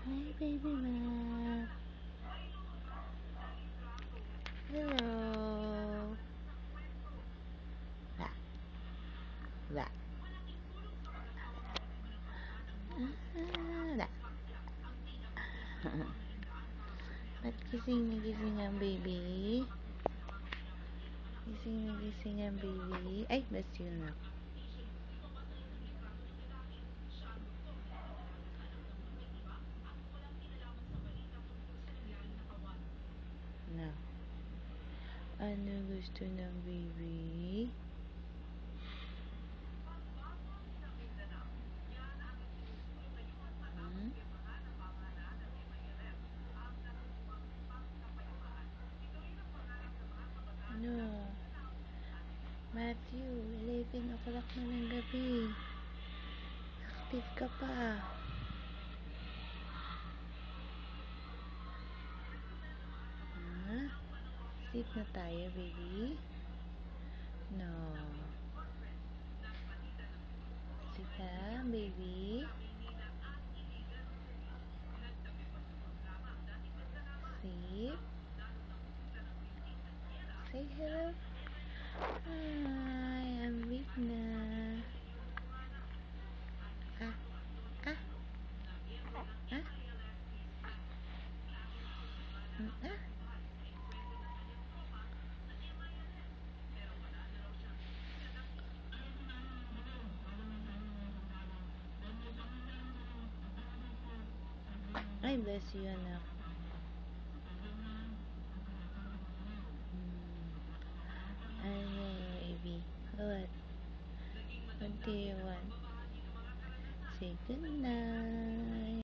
Hi, baby Mac. Hello. Ba, ba. Ba. Ba't gising na gising ang baby? Gising na gising ang baby. Ay, that's you na. Na. Ano gusto ng baby? Hmm? Ano? Matthew, 11 o'clock na ng gabi. Active ka pa. Huh? Sleep na tayo, baby? No. Sleep na, baby? Sleep? Say hello. Hi, I'm weak na. Ah, ah, ah, ah. I bless you, anak. Ano, baby? What? What do you want? Say good night.